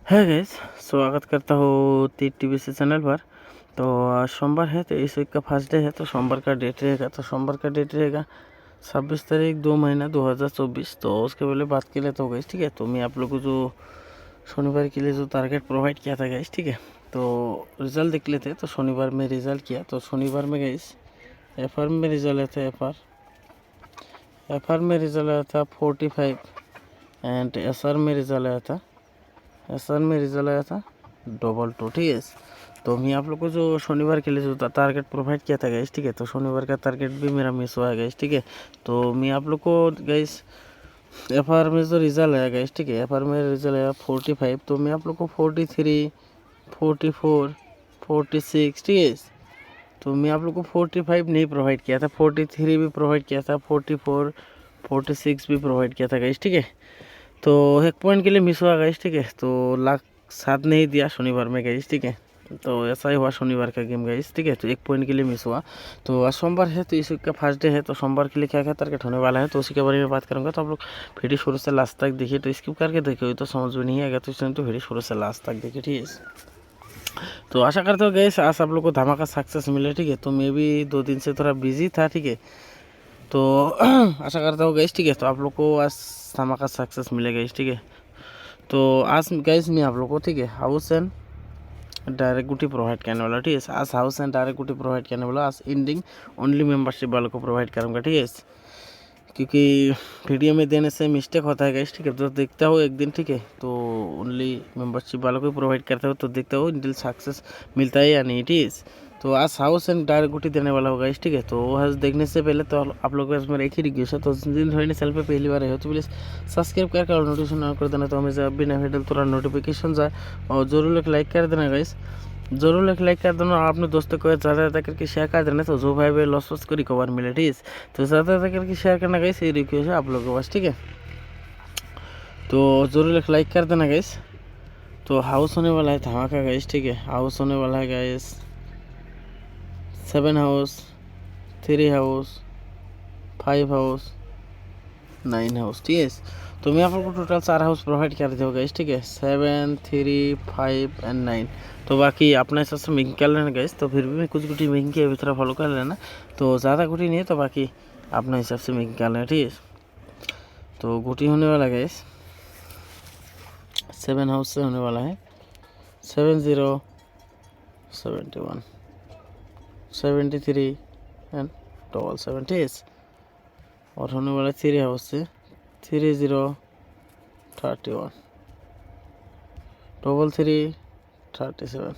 है गाइस, स्वागत करता हूँ तीर टीवीसी चैनल पर। तो आज सोमवार है, तो इस वीक का फर्स्ट डे है। तो सोमवार का डेट रहेगा, 26 तारीख 2 महीना 2024। तो उसके पहले बात के लिए तो गाइस, ठीक है। तो मैं आप लोग को जो शनिवार के लिए जो टारगेट प्रोवाइड किया था गाइस, ठीक है। तो रिज़ल्ट देख लेते। तो शनिवार में रिज़ल्ट किया, तो शनिवार में गाइस एफ आर में रिज़ल्ट आया था। एफ आर में रिज़ल्ट आया था 45 एंड एस आर में रिज़ल्ट आया था डबल टू, ठीक है। तो मैं आप लोग को जो शनिवार के लिए जो टारगेट प्रोवाइड किया था गाइस, ठीक है। तो शनिवार का टारगेट भी मेरा मिस हुआ है गाइस, ठीक है। तो मैं आप लोग को गाइस एफ आर में जो रिज़ल्ट आया गाइस, ठीक है। एफ आर में रिज़ल्ट आया 45, तो मैं आप लोग को 43, 44, 46, ठीक है। तो मैं आप लोग को 45 नहीं प्रोवाइड किया था, 43 भी प्रोवाइड किया था, 44, 46 भी प्रोवाइड किया था गाइस, ठीक है। तो 1 पॉइंट के लिए मिस हुआ गाइस, ठीक है। तो लाख साथ नहीं दिया शनिवार में गाइस, ठीक है। तो ऐसा ही हुआ शनिवार का गेम गाइस, ठीक है। तो 1 पॉइंट के लिए मिस हुआ। तो आज सोमवार है, तो इस वीक का फर्स्ट डे है। तो सोमवार के लिए क्या क्या टारगेट होने वाला है, तो उसी के बारे में बात करूँगा। तो आप लोग वीडियो शुरू से लास्ट तक देखिए। तो स्किप करके देखिए तो समझ में नहीं आएगा, तो इसलिए तो वीडियो शुरू से लास्ट तक देखिए, ठीक है। तो आशा करते हो गाइस आज आप लोग को धमाका सक्सेस मिले, ठीक है। तो मैं भी 2 दिन से थोड़ा बिजी था, ठीक है। तो आशा करता हूँ गाइस, ठीक है। तो आप लोग को आज धमाका सक्सेस मिलेगा, ठीक है। तो आज गाइस मैं आप लोग को, ठीक है, हाउस एंड डायरेक्ट गुटी प्रोवाइड करने वाला, ठीक है। आज हाउस एंड डायरेक्ट गुटी प्रोवाइड करने वाला। आज एंडिंग ओनली मेंबरशिप वालों को प्रोवाइड करूँगा, ठीक है। क्योंकि वीडियो में देने से मिस्टेक होता है गाइस, ठीक है। तो देखता हूँ एक दिन, ठीक है। तो ओनली मेंबरशिप वालों को प्रोवाइड करता हूँ, तो देखता हूँ डील सक्सेस मिलता है या नहीं, ठीक है। तो आज हाउस एंड डायरेक्ट गुटी देने वाला होगा, ठीक है। तो वो देखने से पहले तो आप लोगों के पास मेरा एक ही रिक्वेस्ट है। तो जिन धोनी चैनल पे पहली बार है तो प्लीज़ सब्सक्राइब करके और नोटिफिकेशन ऑन कर देना, तो हमें जब भी नया वीडियो तुरंत नोटिफिकेशन जाए। और ज़रूर एक लाइक कर देना गाइस, ज़रूर एक लाइक कर देना। और अपने दोस्तों को ज़्यादा करके शेयर कर देना, तो जो भाई लॉस वॉस को रिकवर मिले, ठीक है। तो ज़्यादा करके शेयर करना गाइस, ये रिक्वेस्ट है आप लोगों के पास, ठीक है। तो ज़रूर एक लाइक कर देना गाइस। तो हाउस होने वाला है धमाका गाइस, ठीक है। हाउस होने वाला है guys 7 house, 3 house, 5 house, 9 house, ठीक है। तो मैं आप लोग को टोटल 4 हाउस प्रोवाइड कर दिया गाइस, ठीक है। 7, 3, 5 एंड 9। तो बाकी अपने हिसाब से मेकिंग कर लेना गाइस। तो फिर भी मैं कुछ गुटी मेकिंग की तरह फॉलो कर लेना। तो ज़्यादा गुटी नहीं है, तो बाकी अपने हिसाब से मेकिंग कर लेना, ठीक है। तो गुटी होने वाला गाइस 7 हाउस से होने वाला है 70, 71, 73 एंड 77, ठीक है। और होने वाला 3 हाउस से 30, 31, 33, 37।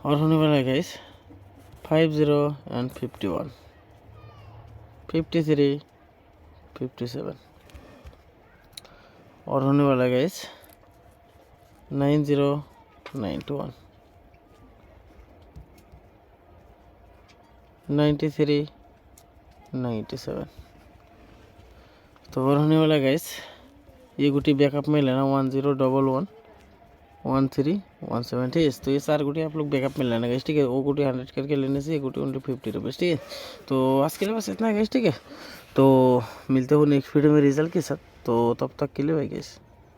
और होने वाला है गाइस 50 एंड 51, 53, 57। और होने वाला है गाइस 90, 91, 93, 97। तो और होने वाला है गाइस ये गुटी बैकअप में लेना 1011, 13, 17, तो ये 4 गुटी आप लोग बैकअप में लेना गाइस, ठीक है। वो गुटी 100 करके लेने से ये गुटी ओनली 50 रुपीज़, ठीक है। तो आज के लिए बस इतना है गाइस, ठीक है। तो मिलते हो नेक्स्ट वीडियो में रिजल्ट के साथ। तो तब तक के लिए भाई गाइस।